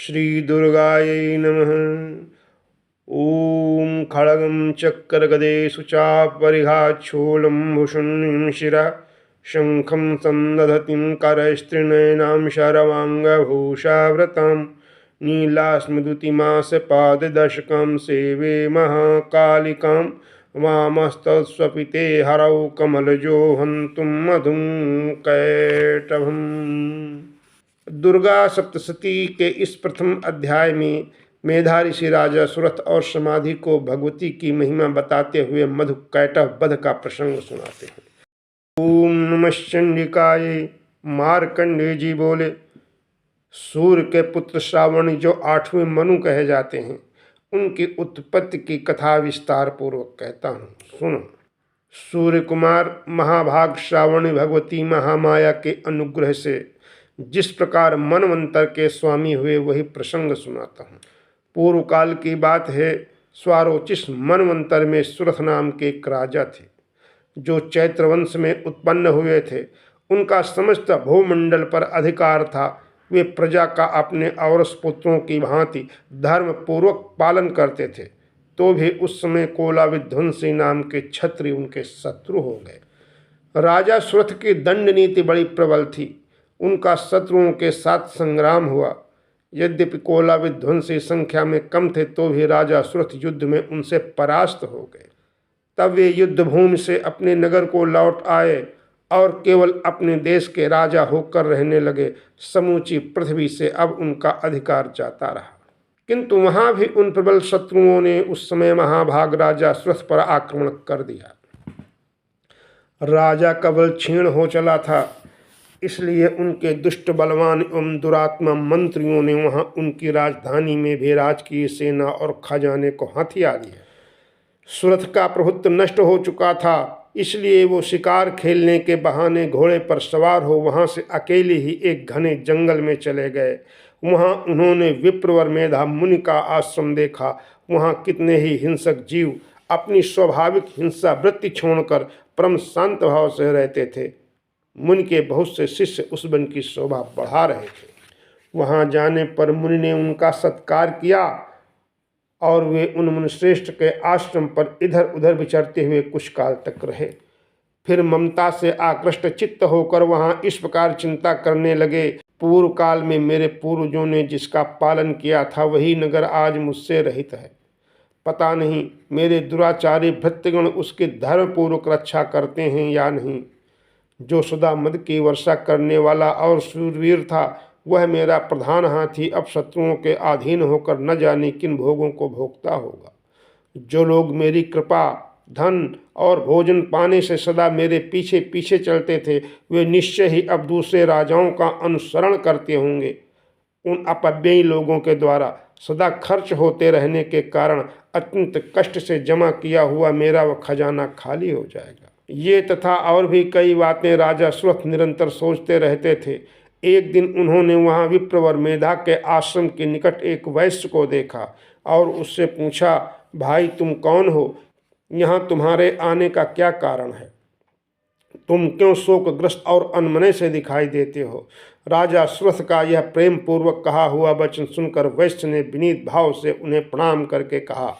श्री दुर्गायै नमः। ॐ खड्गं चक्रगदेषु चापरिघाच्छूलं भूषणं शिरः शङ्खं सन्दधतीं करस्त्रिनयनां शरवाङ्गभूषाव्रतां नीलास्मदुतिमासपाददशकं सेवे महाकालिकां वामस्तस्वपिते हरौ कमलजो हन्तुं मधुं कैटभम्। दुर्गा सप्तशती के इस प्रथम अध्याय में मेधा ऋषि राजा सुरथ और समाधि को भगवती की महिमा बताते हुए मधु कैटभ वध का प्रसंग सुनाते हैं। ओम नमः चंडिकाय। मार्कंडेय जी बोले, सूर्य के पुत्र श्रावणी जो 8वें मनु कहे जाते हैं, उनकी उत्पत्ति की कथा विस्तार पूर्वक कहता हूँ, सुनो। सूर्य कुमार महाभाग श्रावणी भगवती महामाया के अनुग्रह से जिस प्रकार मनवंतर के स्वामी हुए वही प्रसंग सुनाता हूँ। पूर्व काल की बात है। स्वारोचिष मनवंतर में सुरथ नाम के एक राजा थे जो चैत्र वंश में उत्पन्न हुए थे। उनका समस्त भूमंडल पर अधिकार था। वे प्रजा का अपने औरस पुत्रों की भांति धर्म पूर्वक पालन करते थे। तो भी उस समय कोला विध्वंसी नाम के क्षत्रिय उनके शत्रु हो गए। राजा सुरथ की दंड नीति बड़ी प्रबल थी। उनका शत्रुओं के साथ संग्राम हुआ। यद्यपि कोला विध्वंसी संख्या में कम थे तो भी राजा सुरथ युद्ध में उनसे परास्त हो गए। तब वे युद्ध भूमि से अपने नगर को लौट आए और केवल अपने देश के राजा होकर रहने लगे। समूची पृथ्वी से अब उनका अधिकार जाता रहा। किंतु वहां भी उन प्रबल शत्रुओं ने उस समय महाभाग राजा सुरथ पर आक्रमण कर दिया। राजा का बल क्षीण हो चला था, इसलिए उनके दुष्ट बलवान एवं दुरात्मा मंत्रियों ने वहां उनकी राजधानी में भी राजकीय सेना और खजाने को हथिया लिया। सुरथ का प्रभुत्व नष्ट हो चुका था, इसलिए वो शिकार खेलने के बहाने घोड़े पर सवार हो वहां से अकेले ही एक घने जंगल में चले गए। वहां उन्होंने विप्रवर मेधा मुनि का आश्रम देखा। वहां कितने ही हिंसक जीव अपनी स्वाभाविक हिंसा वृत्ति छोड़कर परम शांत भाव से रहते थे। मुनि के बहुत से शिष्य उस वन की शोभा बढ़ा रहे थे। वहां जाने पर मुनि ने उनका सत्कार किया और वे उन मुनिश्रेष्ठ के आश्रम पर इधर उधर विचरते हुए कुछ काल तक रहे। फिर ममता से आकृष्ट चित्त होकर वहां इस प्रकार चिंता करने लगे, पूर्व काल में मेरे पूर्वजों ने जिसका पालन किया था वही नगर आज मुझसे रहित है। पता नहीं मेरे दुराचारी भृत्यगण उसकी धर्मपूर्वक रक्षा करते हैं या नहीं। जो सदा मद की वर्षा करने वाला और शूरवीर था वह मेरा प्रधान हाथी अब शत्रुओं के अधीन होकर न जाने किन भोगों को भोगता होगा। जो लोग मेरी कृपा, धन और भोजन पाने से सदा मेरे पीछे पीछे चलते थे वे निश्चय ही अब दूसरे राजाओं का अनुसरण करते होंगे। उन अपव्ययी लोगों के द्वारा सदा खर्च होते रहने के कारण अत्यंत कष्ट से जमा किया हुआ मेरा वह खजाना खाली हो जाएगा। ये तथा और भी कई बातें राजा सुरथ निरंतर सोचते रहते थे। एक दिन उन्होंने वहां विप्रवर मेधा के आश्रम के निकट एक वैश्य को देखा और उससे पूछा, भाई तुम कौन हो? यहाँ तुम्हारे आने का क्या कारण है? तुम क्यों शोकग्रस्त और अनमने से दिखाई देते हो? राजा सुरथ का यह प्रेम पूर्वक कहा हुआ वचन सुनकर वैश्य ने विनीत भाव से उन्हें प्रणाम करके कहा।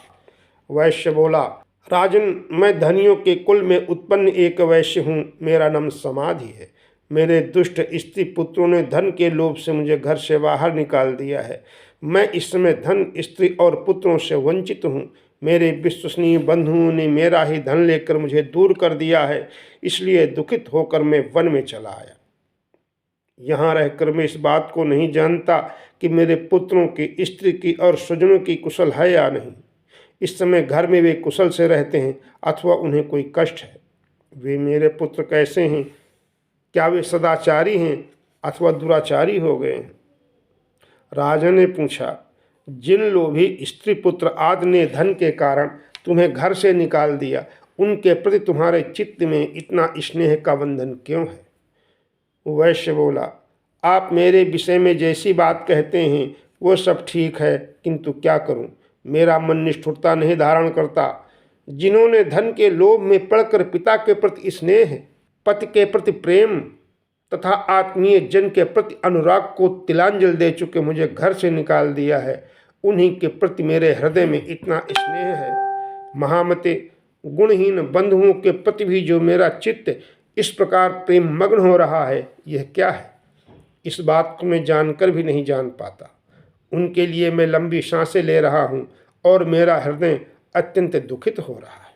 वैश्य बोला, राजन, मैं धनियों के कुल में उत्पन्न एक वैश्य हूँ। मेरा नाम समाधि है। मेरे दुष्ट स्त्री पुत्रों ने धन के लोभ से मुझे घर से बाहर निकाल दिया है। मैं इस समय धन, स्त्री और पुत्रों से वंचित हूँ। मेरे विश्वसनीय बंधुओं ने मेरा ही धन लेकर मुझे दूर कर दिया है, इसलिए दुखित होकर मैं वन में चला आया। यहाँ रहकर मैं इस बात को नहीं जानता कि मेरे पुत्रों की, स्त्री की और स्वजनों की कुशल है या नहीं। इस समय घर में वे कुशल से रहते हैं अथवा उन्हें कोई कष्ट है। वे मेरे पुत्र कैसे हैं? क्या वे सदाचारी हैं अथवा दुराचारी हो गए हैं? राजा ने पूछा, जिन लोभी स्त्री पुत्र आदि ने धन के कारण तुम्हें घर से निकाल दिया, उनके प्रति तुम्हारे चित्त में इतना स्नेह का बंधन क्यों है? वैश्य बोला, आप मेरे विषय में जैसी बात कहते हैं वो सब ठीक है, किंतु क्या करूं? मेरा मन निष्ठुरता नहीं धारण करता। जिन्होंने धन के लोभ में पड़कर पिता के प्रति स्नेह, पति के प्रति प्रेम तथा आत्मीय जन के प्रति अनुराग को तिलांजलि दे चुके मुझे घर से निकाल दिया है, उन्हीं के प्रति मेरे हृदय में इतना स्नेह है। महामते, गुणहीन बंधुओं के प्रति भी जो मेरा चित्त इस प्रकार प्रेम मग्न हो रहा है, यह क्या है? इस बात को मैं जानकर भी नहीं जान पाता। उनके लिए मैं लंबी सांसें ले रहा हूँ और मेरा हृदय अत्यंत दुखित हो रहा है।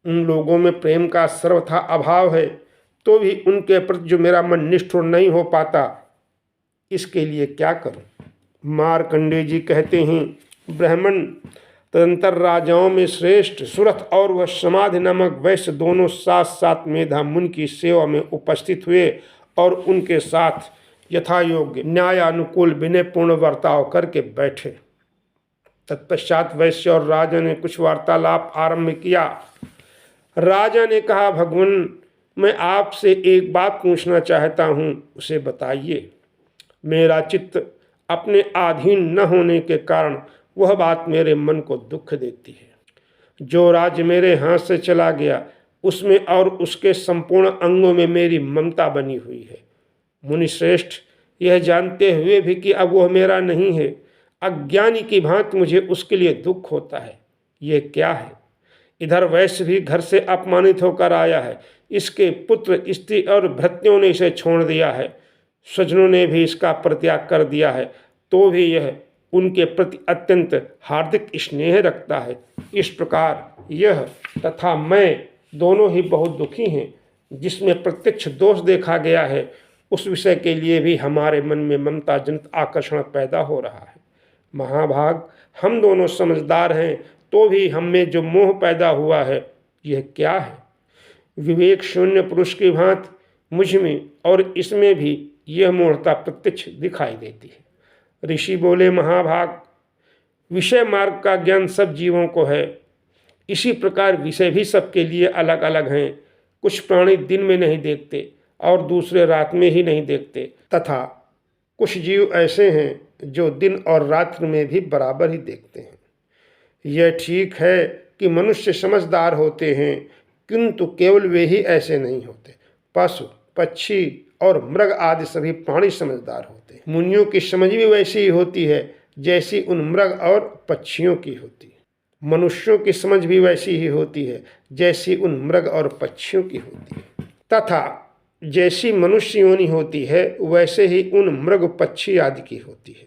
उन लोगों में प्रेम का सर्वथा अभाव है, तो भी उनके प्रति जो मेरा मन निष्ठुर नहीं हो पाता, इसके लिए क्या करूं? मार्कंडेय जी कहते हैं, ब्राह्मण तदंतर राजाओं में श्रेष्ठ सुरथ और वह समाधि नामक वैश्य दोनों साथ साथ मेधा मुनि की सेवा में उपस्थित हुए और उनके साथ यथा योग्य न्यायानुकूल विनयपूर्ण बर्ताव करके बैठे। तत्पश्चात वैश्य और राजा ने कुछ वार्तालाप आरंभ किया। राजा ने कहा, भगवान, मैं आपसे एक बात पूछना चाहता हूँ, उसे बताइए। मेरा चित्त अपने अधीन न होने के कारण वह बात मेरे मन को दुख देती है। जो राज्य मेरे हाथ से चला गया, उसमें और उसके संपूर्ण अंगों में मेरी ममता बनी हुई है। मुनि श्रेष्ठ, यह जानते हुए भी कि अब वह मेरा नहीं है, अज्ञानी की भांति मुझे उसके लिए दुख होता है। यह क्या है? इधर वैश्य भी घर से अपमानित होकर आया है, इसके पुत्र स्त्री और भृत्यों ने इसे छोड़ दिया है, स्वजनों ने भी इसका परित्याग कर दिया है, तो भी यह उनके प्रति अत्यंत हार्दिक स्नेह रखता है। इस प्रकार यह तथा मैं दोनों ही बहुत दुखी हैं। जिसमें प्रत्यक्ष दोष देखा गया है, उस विषय के लिए भी हमारे मन में ममता जनित आकर्षण पैदा हो रहा है। महाभाग, हम दोनों समझदार हैं, तो भी हम में जो मोह पैदा हुआ है, यह क्या है? विवेक शून्य पुरुष की भांति मुझ में और इसमें भी यह मूढ़ता प्रत्यक्ष दिखाई देती है। ऋषि बोले, महाभाग, विषय मार्ग का ज्ञान सब जीवों को है, इसी प्रकार विषय भी सबके लिए अलग अलग हैं। कुछ प्राणी दिन में नहीं देखते और दूसरे रात में ही नहीं देखते, तथा कुछ जीव ऐसे हैं जो दिन और रात्रि में भी बराबर ही देखते हैं। यह ठीक है कि मनुष्य समझदार होते हैं, किंतु केवल वे ही ऐसे नहीं होते। पशु, पक्षी और मृग आदि सभी प्राणी समझदार होते हैं। मुनियों की समझ भी वैसी ही होती है जैसी उन मृग और पक्षियों की होती है। मनुष्यों की समझ भी वैसी ही होती है जैसी उन मृग और पक्षियों की होती है, तथा जैसी मनुष्य योनि होती है वैसे ही उन मृग पक्षी आदि की होती है।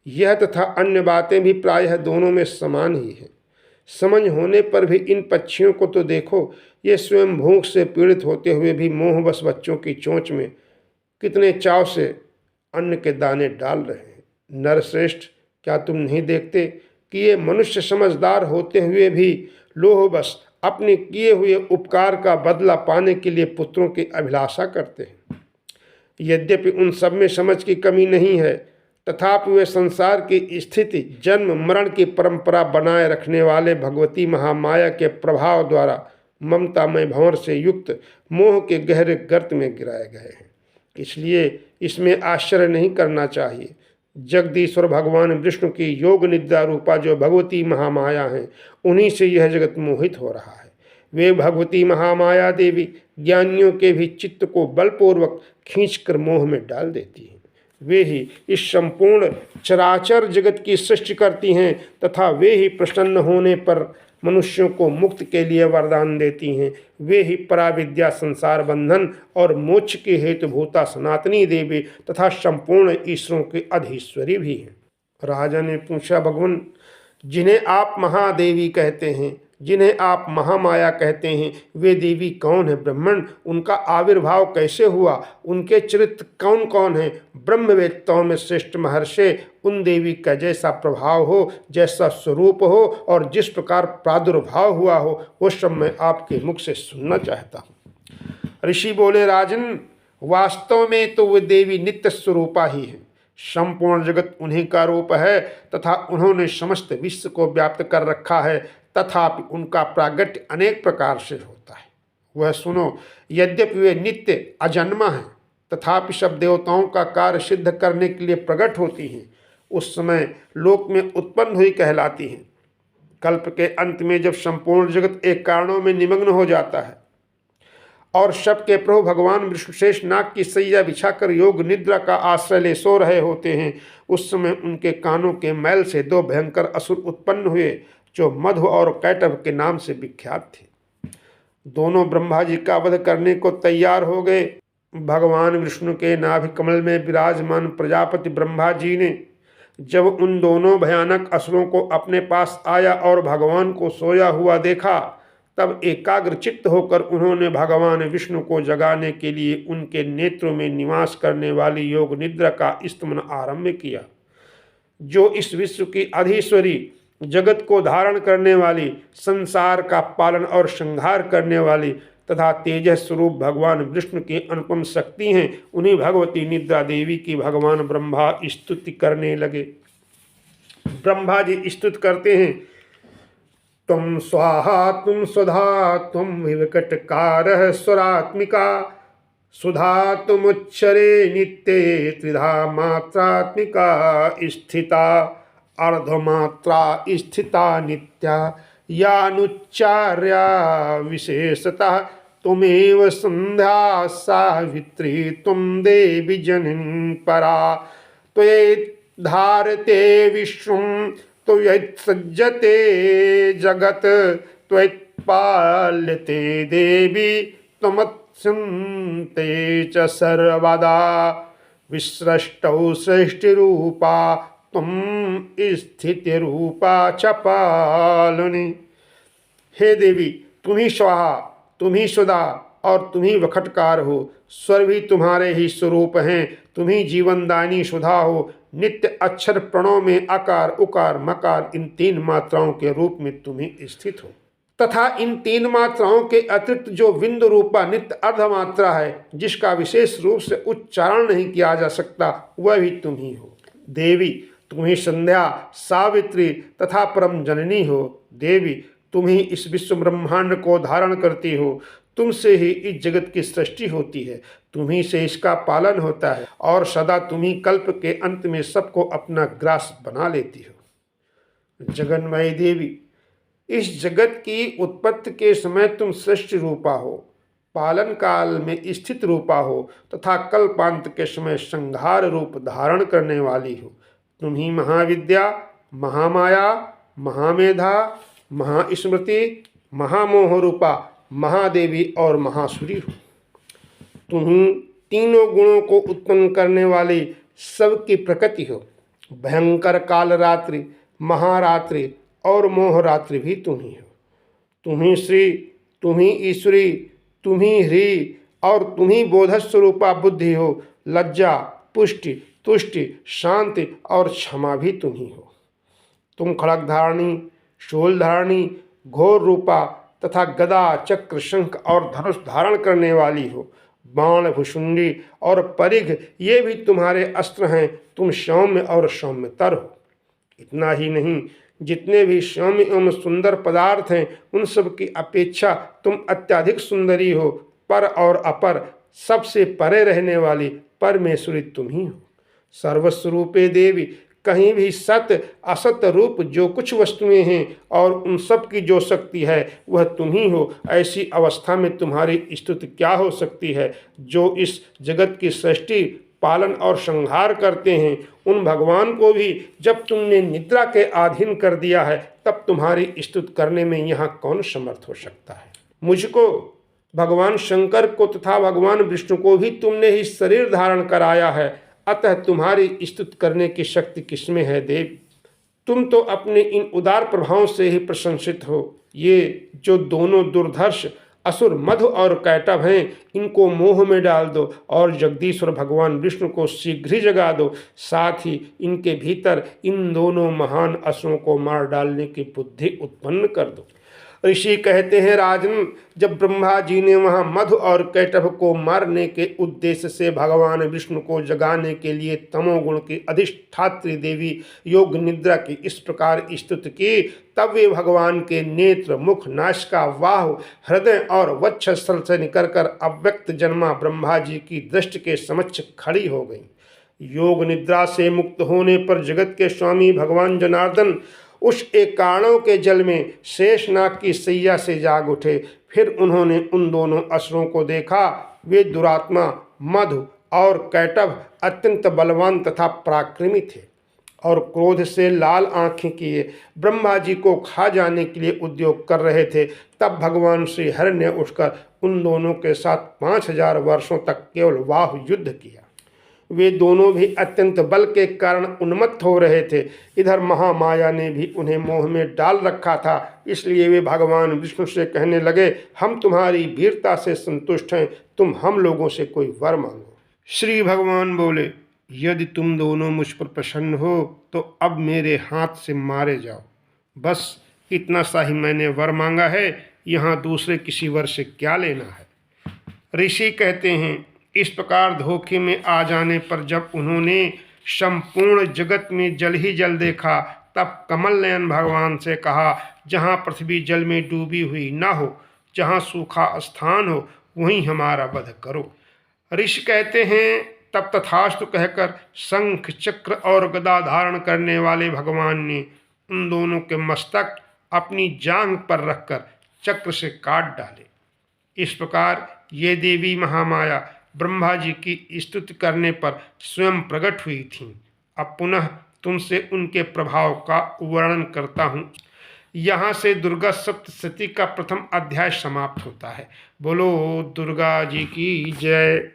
यह तथा अन्य बातें भी प्रायः दोनों में समान ही है। समझ होने पर भी इन पक्षियों को तो देखो, ये स्वयं भूख से पीड़ित होते हुए भी मोहवश बच्चों की चोंच में कितने चाव से अन्न के दाने डाल रहे हैं। नरश्रेष्ठ, क्या तुम नहीं देखते कि ये मनुष्य समझदार होते हुए भी लोभवश अपने किए हुए उपकार का बदला पाने के लिए पुत्रों की अभिलाषा करते हैं? यद्यपि उन सब में समझ की कमी नहीं है, तथापि वे संसार की स्थिति, जन्म मरण की परंपरा बनाए रखने वाले भगवती महामाया के प्रभाव द्वारा ममतामय भंवर से युक्त मोह के गहरे गर्त में गिराए गए हैं। इसलिए इसमें आश्चर्य नहीं करना चाहिए। जगदीश्वर भगवान विष्णु की योग निद्रा रूपा जो भगवती महामाया हैं, उन्हीं से यह जगत मोहित हो रहा है। वे भगवती महामाया देवी ज्ञानियों के भी चित्त को बलपूर्वक खींचकर मोह में डाल देती हैं। वे ही इस संपूर्ण चराचर जगत की सृष्टि करती हैं, तथा वे ही प्रसन्न होने पर मनुष्यों को मुक्त के लिए वरदान देती हैं। वे ही पराविद्या, संसार बंधन और मोक्ष की हेतुभूता सनातनी देवी तथा संपूर्ण ईश्वरों की अधीश्वरी भी हैं। राजा ने पूछा, भगवान, जिन्हें आप महादेवी कहते हैं, जिन्हें आप महामाया कहते हैं, वे देवी कौन है ब्राह्मण? उनका आविर्भाव कैसे हुआ? उनके चरित्र कौन कौन हैं? ब्रह्मवेत्ताओं में श्रेष्ठ महर्षि उन देवी का जैसा प्रभाव हो, जैसा स्वरूप हो और जिस प्रकार प्रादुर्भाव हुआ हो, वो सब मैं आपके मुख से सुनना चाहता हूँ। ऋषि बोले, राजन, वास्तव में तो वे देवी नित्य स्वरूपा ही है। संपूर्ण जगत उन्हीं का रूप है तथा उन्होंने समस्त विश्व को व्याप्त कर रखा है, तथापि उनका प्रागट्य अनेक प्रकार से होता है। वह सुनो, यद्यपि वे नित्य अजन्मा हैं, तथापि सब देवताओं का कार्य सिद्ध करने के लिए प्रकट होती हैं। उस समय लोक में उत्पन्न हुई कहलाती हैं। कल्प के अंत में जब संपूर्ण जगत एक कारणों में निमग्न हो जाता है और सबके प्रभु भगवान विष्णु शेष नाग की सैया बिछाकर योग निद्रा का आश्रय ले सो रहे होते हैं, उस समय उनके कानों के मैल से दो भयंकर असुर उत्पन्न हुए जो मधु और कैटभ के नाम से विख्यात थे। दोनों ब्रह्मा जी का वध करने को तैयार हो गए। भगवान विष्णु के नाभि कमल में विराजमान प्रजापति ब्रह्मा जी ने जब उन दोनों भयानक असुरों को अपने पास आया और भगवान को सोया हुआ देखा, तब एकाग्र चित्त होकर उन्होंने भगवान विष्णु को जगाने के लिए उनके नेत्रों में निवास करने वाली योग निद्रा का स्तमन आरंभ किया। जो इस विश्व की अधीश्वरी, जगत को धारण करने वाली, संसार का पालन और संहार करने वाली तथा तेजस स्वरूप भगवान विष्णु की अनुपम शक्ति हैं, उन्हीं भगवती निद्रा देवी की भगवान ब्रह्मा स्तुति करने लगे। ब्रह्मा जी स्तुति करते हैं, तुम स्वाहा तुम सुधा तुम विकटकारः स्वरात्मिका, सुधा तुमुच्चरे नित्ये त्रिधा मात्रात्मिका स्थिता, अर्धमात्रा स्थिता नित्या यानुच्चार्या विशेषतः, तुमेव संध्या सावित्री तुम देवी जननी परा, त्वये धारते विश्वं त्वयैत्सज्जते जगत्, त्वयैत्पाल्यते देवी त्वमत्सन्ते च सर्वदा, विसृष्टौ सृष्टिरूपा तुम स्थितिरूपा च पालनी। हे देवी, तुम ही स्वाहा, तुम ही सुधा और तुम ही वखटकार हो। स्वर भी तुम्हारे ही स्वरूप हैं। तुम ही जीवनदायिनी सुधा हो। नित्य अक्षर प्रणव में आकार उकार मकार इन तीन मात्राओं के रूप में तुम ही स्थित हो, तथा इन तीन मात्राओं के अतिरिक्त जो बिंदु रूपा नित्य अर्धमात्रा है, जिसका विशेष रूप से उच्चारण नहीं किया जा सकता, वह भी तुम ही हो। देवी, तुम ही संध्या सावित्री तथा परम जननी हो। देवी, तुम ही इस विश्व ब्रह्मांड को धारण करती हो। तुमसे ही इस जगत की सृष्टि होती है, तुम ही से इसका पालन होता है और सदा तुम ही कल्प के अंत में सबको अपना ग्रास बना लेती हो। जगन्मयी देवी, इस जगत की उत्पत्ति के समय तुम सृष्टि रूपा हो, पालन काल में स्थित रूपा हो तथा कल्पांत के समय संहार रूप धारण करने वाली हो। तुम ही महाविद्या, महामाया, महामेधा, महास्मृति, महामोह रूपा महादेवी और महासुरी हो। तुम तीनों गुणों को उत्पन्न करने वाली सबकी प्रकृति हो। भयंकर काल रात्रि, महारात्रि और मोहरात्रि भी तुम ही हो। तुम ही श्री, तुम ही ईश्वरी, तुम ही ह्री और तुम ही बोधस्वरूपा बुद्धि हो। लज्जा, पुष्टि, तुष्टि, शांति और क्षमा भी तुम ही हो। तुम खड़ग धारणी, शूल धारणी, घोर रूपा तथा गदा, चक्र, शंख और धनुष धारण करने वाली हो। बाण, भुषुंडी और परिघ ये भी तुम्हारे अस्त्र हैं। तुम सौम्य और सौम्यतर हो। इतना ही नहीं, जितने भी सौम्य एवं सुंदर पदार्थ हैं, उन सब की अपेक्षा तुम अत्यधिक सुंदरी हो। पर और अपर सबसे परे रहने वाली परमेश्वरी तुम ही हो। सर्वस्वरूपे देवी, कहीं भी सत्य असत रूप जो कुछ वस्तुएं हैं और उन सब की जो शक्ति है वह तुम ही हो। ऐसी अवस्था में तुम्हारी स्तुति क्या हो सकती है। जो इस जगत की सृष्टि, पालन और संहार करते हैं, उन भगवान को भी जब तुमने निद्रा के अधीन कर दिया है, तब तुम्हारी स्तुति करने में यहाँ कौन समर्थ हो सकता है। मुझको, भगवान शंकर को तथा भगवान विष्णु को भी तुमने ही शरीर धारण कराया है, अतः तुम्हारी स्तुति करने की शक्ति किसमें है देव। तुम तो अपने इन उदार प्रभावों से ही प्रशंसित हो। ये जो दोनों दुर्धर्ष असुर मधु और कैटभ हैं, इनको मोह में डाल दो और जगदीश्वर भगवान विष्णु को शीघ्र ही जगा दो। साथ ही इनके भीतर इन दोनों महान असुरों को मार डालने की बुद्धि उत्पन्न कर दो। ऋषि कहते हैं, राजन, जब ब्रह्मा जी ने वहाँ मधु और कैटभ को मारने के उद्देश्य से भगवान विष्णु को जगाने के लिए तमोगुण की अधिष्ठात्री देवी योग निद्रा की इस प्रकार स्तुति की, तब वे भगवान के नेत्र, मुख, नासिका, बाहु, हृदय और वक्षस्थल से निकलकर अव्यक्त जन्मा ब्रह्मा जी की दृष्टि के समक्ष खड़ी हो गई। योग निद्रा से मुक्त होने पर जगत के स्वामी भगवान जनार्दन उस एकाणों के जल में शेषनाग की सैया से जाग उठे। फिर उन्होंने उन दोनों असुरों को देखा। वे दुरात्मा मधु और कैटभ अत्यंत बलवान तथा पराक्रमी थे और क्रोध से लाल आंखें किए ब्रह्मा जी को खा जाने के लिए उद्योग कर रहे थे। तब भगवान श्री हरि ने उठकर उन दोनों के साथ 5000 वर्षों तक केवल वाह युद्ध किया। वे दोनों भी अत्यंत बल के कारण उन्मत्त हो रहे थे। इधर महामाया ने भी उन्हें मोह में डाल रखा था, इसलिए वे भगवान विष्णु से कहने लगे, हम तुम्हारी वीरता से संतुष्ट हैं, तुम हम लोगों से कोई वर मांगो। श्री भगवान बोले, यदि तुम दोनों मुझ पर प्रसन्न हो तो अब मेरे हाथ से मारे जाओ। बस इतना सा ही मैंने वर मांगा है, यहाँ दूसरे किसी वर से क्या लेना है। ऋषि कहते हैं, इस प्रकार धोखे में आ जाने पर जब उन्होंने संपूर्ण जगत में जल ही जल देखा, तब कमल नयन भगवान से कहा, जहाँ पृथ्वी जल में डूबी हुई न हो, जहाँ सूखा स्थान हो, वहीं हमारा वध करो। ऋषि कहते हैं, तब तथास्तु कहकर शंख चक्र और गदा धारण करने वाले भगवान ने उन दोनों के मस्तक अपनी जांघ पर रखकर चक्र से काट डाले। इस प्रकार ये देवी महामाया ब्रह्मा जी की स्तुति करने पर स्वयं प्रकट हुई थीं। अब पुनः तुमसे उनके प्रभाव का वर्णन करता हूँ। यहाँ से दुर्गा सप्तशती का प्रथम अध्याय समाप्त होता है। बोलो दुर्गा जी की जय।